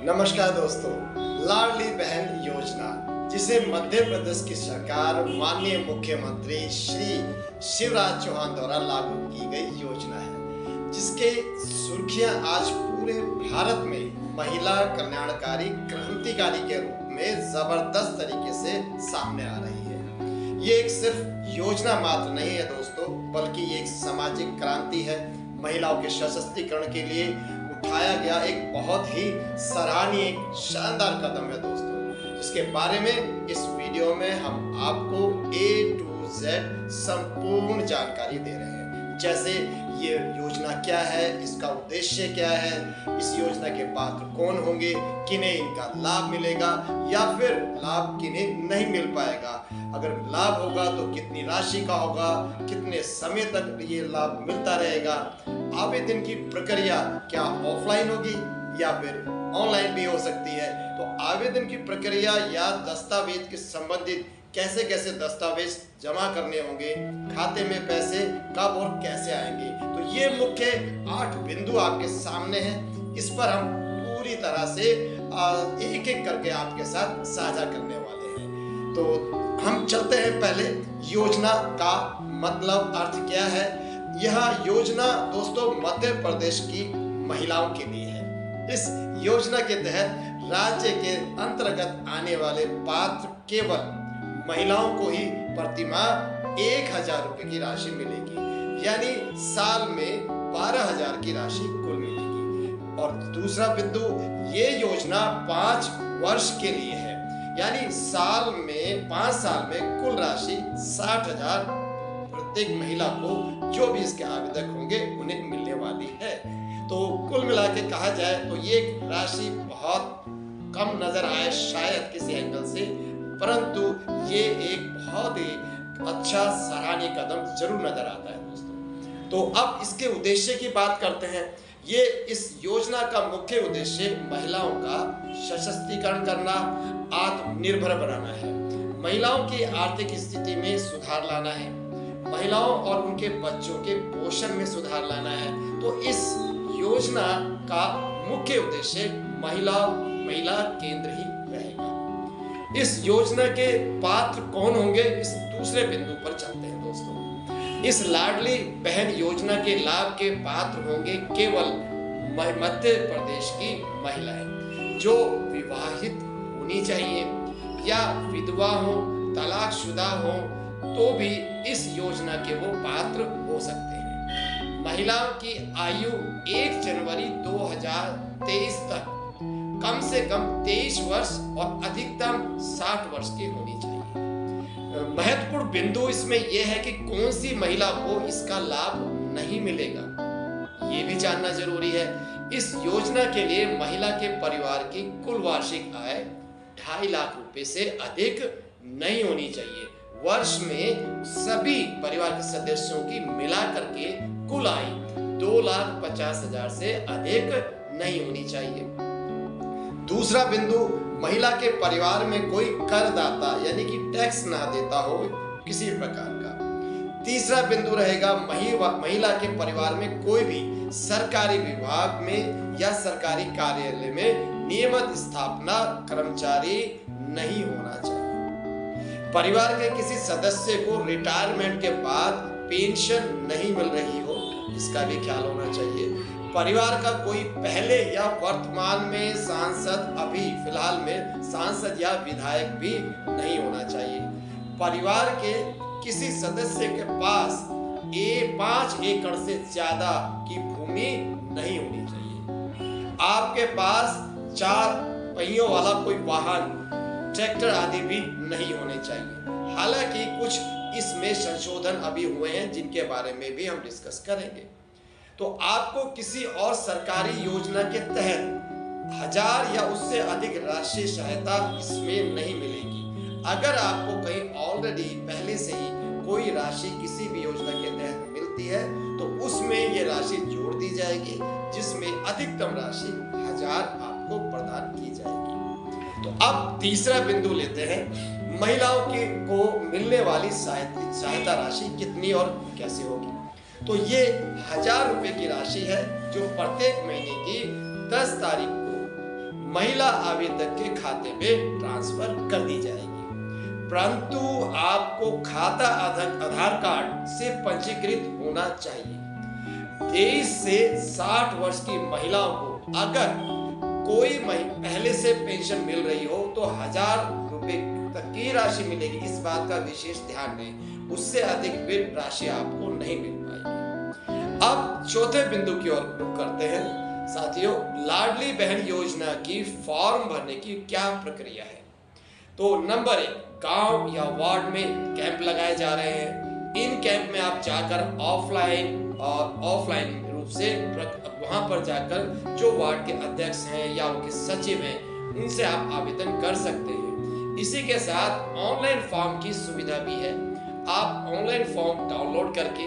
नमस्कार दोस्तों, लाडली बहन योजना जिसे मध्य प्रदेश की सरकार माननीय मुख्यमंत्री श्री शिवराज चौहान द्वारा लागू की गई योजना है, जिसके सुर्खियां आज पूरे भारत में महिला कल्याणकारी क्रांतिकारी के रूप में जबरदस्त तरीके से सामने आ रही है। ये एक सिर्फ योजना मात्र नहीं है दोस्तों, बल्कि ये एक सामाजिक क्रांति है। महिलाओं के सशक्तिकरण के लिए उठाया गया एक बहुत ही सराहनीय शानदार कदम है दोस्तों, जिसके बारे में इस वीडियो में हम आपको A to Z संपूर्ण जानकारी दे रहे हैं। जैसे ये योजना क्या है, इसका उद्देश्य क्या है, इस योजना के पात्र कौन होंगे, किन्हें इनका लाभ मिलेगा या फिर लाभ किन्हें नहीं मिल पाएगा, अगर लाभ होगा तो कितनी राशि का होगा, कितने समय तक ये लाभ मिलता रहेगा, आवेदन की प्रक्रिया क्या ऑफलाइन होगी या फिर ऑनलाइन भी हो सकती है, तो आवेदन की प्रक्रिया या दस्तावेज के संबंधित कैसे कैसे दस्तावेज जमा करने होंगे, खाते में पैसे कब और कैसे आएंगे, तो ये मुख्य 8 बिंदु आपके सामने हैं। इस पर हम पूरी तरह से एक एक करके आपके साथ साझा करने वाले हैं। तो हम चलते हैं पहले योजना का मतलब अर्थ क्या है। यह योजना दोस्तों मध्य प्रदेश की महिलाओं के लिए है। इस योजना के तहत राज्य के अंतर्गत आने वाले पात्र केवल महिलाओं को ही प्रतिमाह 1000 रुपए की राशि मिलेगी, यानी साल में 12,000 की राशि कुल मिलेगी। और दूसरा बिंदु, ये योजना 5 वर्ष के लिए है, यानी 5 साल में कुल राशि 60,000 प्रत्येक महिला को, जो भी इसके आवेदक होंगे उन्हें मिलने वाली है। तो कुल मिला के कहा जाए तो ये राशि बहुत कम नजर आए शायद किसी एंगल से, परंतु ये एक बहुत ही अच्छा सराहनीय कदम जरूर नजर आता है दोस्तों। तो अब इसके उद्देश्य की बात करते हैं। ये इस योजना का मुख्य उद्देश्य महिलाओं का सशक्तिकरण करना, आत्मनिर्भर बनाना है, महिलाओं की आर्थिक स्थिति में सुधार लाना है, महिलाओं और उनके बच्चों के पोषण में सुधार लाना है। तो इस योजना का मुख्य उद्देश्य महिला केंद्र ही रहेगा। इस योजना के पात्र कौन होंगे, इस दूसरे बिंदु पर चलते हैं दोस्तों। इस लाडली बहन योजना के लाभ के पात्र होंगे केवल मध्य प्रदेश की महिलाएं जो विवाहित होनी चाहिए या विधवा हो, तलाकशुदा हो, तो भी इस योजना के वो पात्र हो सकते हैं। महिलाओं की आयु 1 जनवरी 2023 तक कम से कम 23 वर्ष और अधिकतम 60 वर्ष की होनी चाहिए। महत्वपूर्ण बिंदु इसमें यह है कि कौन सी महिला को इसका लाभ नहीं मिलेगा, ये भी जानना जरूरी है। इस योजना के लिए महिला के परिवार की कुल वार्षिक आय 2.5 लाख रुपए से अधिक नहीं होनी चाहिए। वर्ष में सभी परिवार के सदस्यों की मिला करके कुल आय 2,50,000 से अधिक नहीं होनी चाहिए। दूसरा बिंदु, महिला के परिवार में कोई करदाता यानी कि टैक्स ना देता हो किसी प्रकार का। तीसरा बिंदु रहेगा, महिला के परिवार में कोई भी सरकारी विभाग में या सरकारी कार्यालय में नियमित स्थापना कर्मचारी नहीं होना चाहिए। परिवार के किसी सदस्य को रिटायरमेंट के बाद पेंशन नहीं मिल रही हो, इसका भी ख्याल होना चाहिए। परिवार का कोई पहले या वर्तमान में सांसद, अभी फिलहाल में सांसद या विधायक भी नहीं होना चाहिए। परिवार के किसी सदस्य के पास 5 एकड़ से ज्यादा की भूमि नहीं होनी चाहिए। आपके पास 4 पहियों वाला कोई वाहन, ट्रैक्टर आदि भी नहीं होने चाहिए। हालांकि कुछ इसमें संशोधन अभी हुए हैं जिनके बारे में भी हम डिस्कस करेंगे। तो आपको किसी और सरकारी योजना के तहत 1000 या उससे अधिक राशि सहायता इसमें नहीं मिलेगी। अगर आपको कहीं ऑलरेडी पहले से ही कोई राशि किसी भी योजना के तहत मिलती है तो उसमें ये राशि जोड़ दी जाएगी, जिसमें अधिकतम राशि 1000 आपको प्रदान की जाएगी। तो अब तीसरा बिंदु लेते हैं, महिलाओं को मिलने वाली सहायता राशि कितनी और कैसे होगी। तो ये 1000 रुपए की राशि है जो प्रत्येक महीने की 10 तारीख को महिला आवेदक के खाते में ट्रांसफर कर दी जाएगी। परंतु आपको खाता आधार कार्ड से पंजीकृत होना चाहिए। 23 से 60 वर्ष की महिलाओं को अगर कोई पहले से पेंशन मिल रही हो तो 1000 रुपए तक की राशि मिलेगी। इस बात का विशेष ध्यान दें, उससे अधिक भी राशि आपको नहीं मिल पाएगी। अब चौथे बिंदु की ओर रुख करते हैं। साथियों, लाडली बहन योजना की फॉर्म भरने की क्या प्रक्रिया है? तो नंबर 1, गांव या वार्ड में कैंप लगाए जा रहे हैं। इन कैंप में आप जाकर ऑफलाइन रूप से वहां पर जाकर जो वार्ड के अध्यक्ष हैं या उनके सचिव हैं, उनसे आप आवेदन कर सकते हैं। इसी के साथ ऑनलाइन फॉर्म की सुविधा भी है। आप ऑनलाइन फॉर्म डाउनलोड करके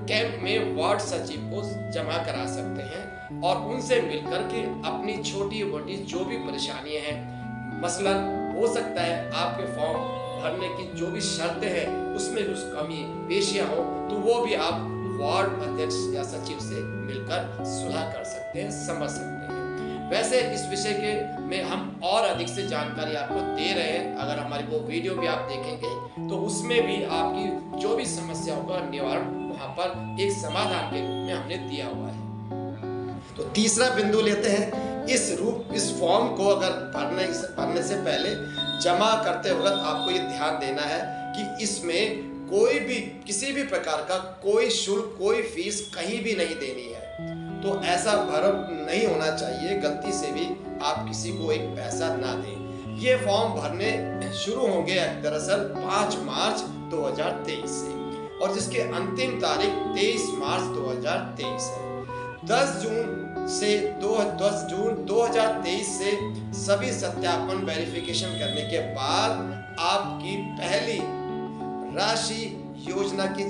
कैंप में वार्ड सचिव को जमा करा सकते हैं और उनसे मिलकर के अपनी छोटी मोटी जो भी परेशानियां हैं, मसलन हो सकता है आपके फॉर्म भरने की जो भी शर्तें हैं उसमें कुछ कमी पेशियां हो, तो वो भी आप वार्ड अध्यक्ष या सचिव से मिलकर सुलह कर सकते हैं, समझ सकते हैं। वैसे इस विषय के में हम और अधिक से जानकारी आपको दे रहे हैं। अगर हमारी वो वीडियो भी आप देखेंगे तो उसमें भी आपकी जो भी समस्याओं का निवारण वहां पर एक समाधान के रूप में हमने दिया हुआ है। तो तीसरा बिंदु लेते हैं। इस फॉर्म को अगर भरने से पहले जमा करते वक्त आपको ये ध्यान देना है कि इसमें कोई भी किसी भी प्रकार का कोई शुल्क, कोई फीस कहीं भी नहीं देनी है। तो ऐसा भ्रम नहीं होना चाहिए, गलती से भी आप किसी को एक पैसा ना दें। ये फॉर्म भरने शुरू होंगे दरअसल 5 मार्च 2023 से और जिसके अंतिम तारीख 23 मार्च 2023 है। 10 जून 2023 से सभी सत्यापन वेरिफिकेशन करने के बाद आपकी पहली राशि योजना के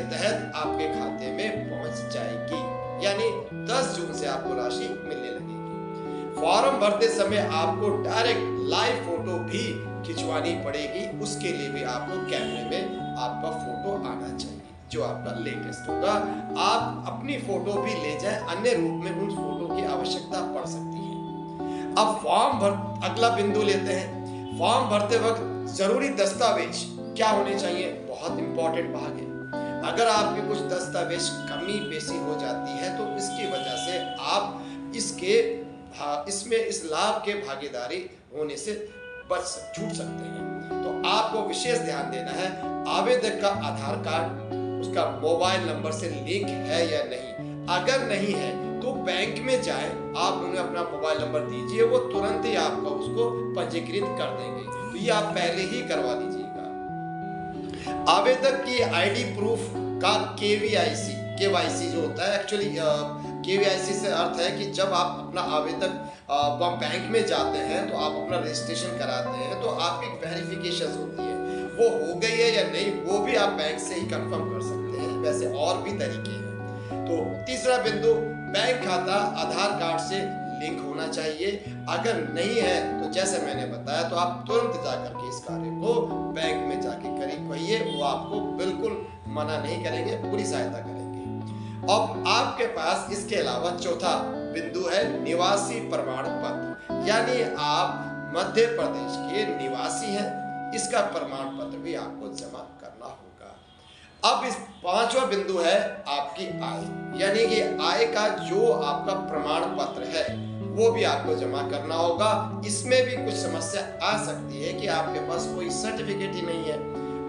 तहत आपके खाते में पहुंच जाएगी। यानी 10 जून से आपको राशि मिलने लगेगी। फॉर्म भरते समय आपको डायरेक्ट लाइव फोटो भी खिंचवानी पड़ेगी। उसके लिए भी आपको कैमरे में आपका फोटो आना चाहिए जो आपका लेटेस्ट होगा। आप अपनी फोटो भी ले जाएं, अन्य रूप में उन फोटो की आवश्यकता पड़ सकती है। अब अगला बिंदु लेते हैं। फॉर्म भरते वक्त जरूरी दस्तावेज क्या होने चाहिए? बहुत इंपॉर्टेंट भाग है। अगर आपके कुछ दस्तावेज कमी पेशी हो जाती है तो इसकी वजह से आप इसमें इस लाभ के भागीदारी होने से छूट सकते हैं। तो आपको विशेष ध्यान देना है, आवेदक का आधार कार्ड उसका मोबाइल नंबर से लिंक है या नहीं। अगर नहीं है तो बैंक में जाएं, आप उन्हें अपना मोबाइल नंबर दीजिए, वो तुरंत ही आपका उसको पंजीकृत कर देंगे। तो ये आप पहले ही करवा दीजिएगा। आवेदक की आईडी प्रूफ का केवाईसी जो होता है, एक्चुअली केवाईसी से अर्थ है कि जब आप अपना आवेदक बैंक में जाते हैं तो आप अपना रजिस्ट्रेशन कराते हैं तो आपकी वेरिफिकेशन होती है, वो हो गई है या नहीं वो भी आप बैंक से ही कंफर्म कर सकते हैं। वैसे और भी तरीके हैं। तो तीसरा बिंदु, बैंक खाता आधार कार्ड से लिंक होना चाहिए। अगर नहीं है तो जैसे मैंने बताया तो आप तुरंत जाकर के इस कार्य को बैंक में जाके करिए, वो आपको बिल्कुल मना नहीं करेंगे, पूरी सहायता करेंगे। अब आपके पास इसके अलावा चौथा बिंदु है निवासी प्रमाण पत्र, यानी आप मध्य प्रदेश के निवासी हैं, इसका प्रमाण पत्र भी आपको जमा करना होगा। अब इस 5वां बिंदु है आपकी आय, यानी कि आय का जो आपका प्रमाण पत्र है वो भी आपको जमा करना होगा। इसमें भी कुछ समस्या आ सकती है कि आपके पास कोई सर्टिफिकेट ही नहीं है,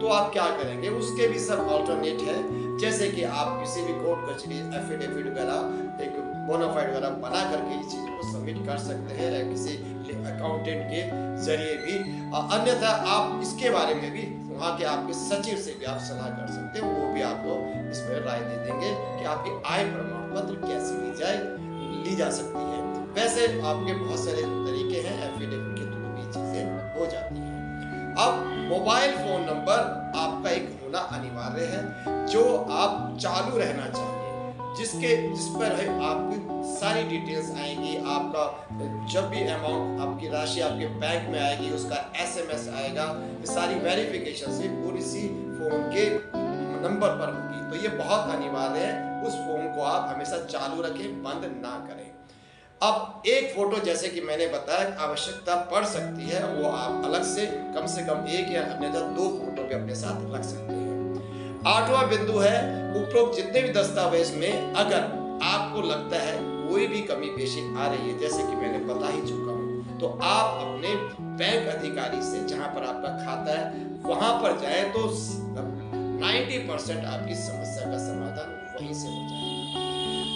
तो आप क्या करेंगे? उसके भी सब ऑल्टरनेट है, जैसे कि आप किसी भी कोर्ट कचहरी एफिडेविट वगैरह एक बोनाफाइड वगैरह बना करके इस चीज को सबमिट कर सकते हैं या किसी अकाउंटेंट के जरिए भी। अन्यथा आप इसके बारे में भी वहाँ के आपके सचिव से भी आप सलाह कर सकते हैं, वो भी आपको इसमें राय दे देंगे कि आपकी आय प्रमाण पत्र कैसे ली जा सकती है। वैसे आपके बहुत सारे तरीके हैं, एफिडेविट के थ्रू भी चीजें हो जाती हैं। अब मोबाइल फोन नंबर आपका एक होना अनिवार्य है जो आप चालू रहना चाहिए, जिस पर आपकी सारी डिटेल्स आएंगी। आपका जब भी अमाउंट आपकी राशि आपके बैंक में आएगी उसका SMS आएगा, ये सारी वेरिफिकेशन से पूरी सी फोन के नंबर पर होगी। तो ये बहुत अनिवार्य है, उस फोन को आप हमेशा चालू रखें, बंद ना करें। अब एक फोटो जैसे कि मैंने बताया आवश्यकता पड़ सकती है, वो आप अलग से कम एक या अन्यथा 2 फोटो भी अपने साथ रख सकते हैं। 8वां बिंदु है, उपरोक्त जितने भी दस्तावेज में अगर आपको लगता है कोई भी कमी पेशी आ रही है, जैसे कि मैंने बता ही चुका हूं, तो आप अपने बैंक अधिकारी से, जहां पर आपका खाता है वहां पर जाए तो 90% आपकी समस्या का समाधान वहीं से हो जाएगा।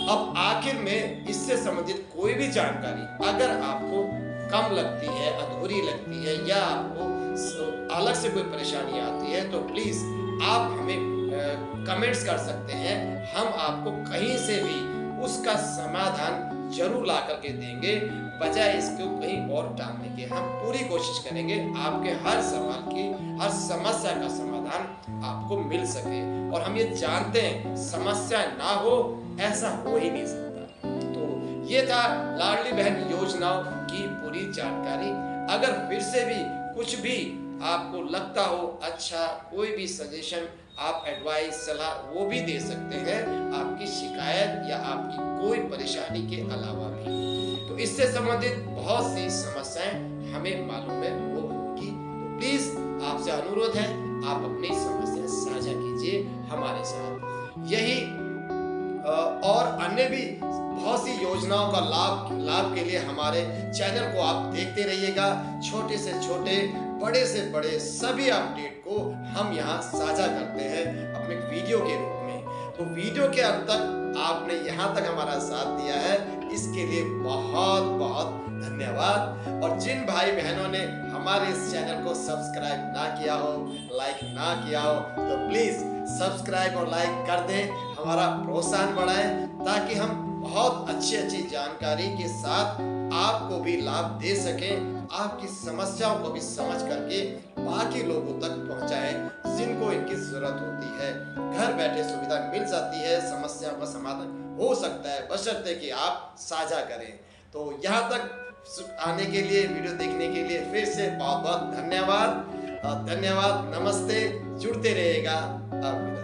अब आखिर में इससे संबंधित कोई भी जानकारी अगर आपको कम लगती है, अधूरी लगती है या आपको अलग से कोई परेशानी आती है, तो प्लीज आप हमें कमेंट्स कर सकते हैं। हम आपको कहीं से भी उसका समाधान जरूर ला करके देंगे, बजाय इसको कहीं और टालने के। हम पूरी कोशिश करेंगे आपके हर सवाल की, हर समस्या का समाधान आपको मिल सके। और हम ये जानते हैं समस्या ना हो ऐसा हो ही नहीं सकता। तो ये था लाडली बहन योजनाओं की पूरी जानकारी। अगर फिर से भी कुछ भी आपको लगता हो अच्छा, कोई भी सजेशन, आप एडवाइस, सलाह वो भी दे सकते हैं, आपकी शिकायत या आपकी कोई परेशानी के अलावा भी। तो इससे संबंधित बहुत सी समस्याएं हमें मालूम है वो होगी। तो प्लीज आपसे अनुरोध है, आप अपनी समस्या साझा कीजिए हमारे साथ। यही और अन्य भी बहुत सी योजनाओं का लाभ के लिए हमारे चैनल को आप देखते रहिएगा। छोटे से छोटे, बड़े से बड़े सभी अपडेट को हम यहाँ साझा करते हैं अपने वीडियो के रूप में। तो वीडियो के अंत तक आपने यहाँ तक हमारा साथ दिया है, इसके लिए बहुत बहुत धन्यवाद। और जिन भाई बहनों ने हमारे इस चैनल को सब्सक्राइब ना किया हो, लाइक ना किया हो, तो प्लीज सब्सक्राइब और लाइक कर दें, हमारा प्रोत्साहन बढ़ाएं, ताकि हम बहुत अच्छी जानकारी के साथ आपको भी लाभ दे सकें, आपकी समस्याओं को भी समझ करके बाकी लोगों तक पहुंचाएं जिनको इनकी जरूरत होती है। घर बैठे सुविधा मिल जाती है, समस्याओं का समाधान हो सकता है, बशर्ते कि आप साझा करें। तो यहाँ तक आने के लिए, वीडियो देखने के लिए फिर से बहुत बहुत धन्यवाद। नमस्ते, जुड़ते रहिएगा। अलविदा।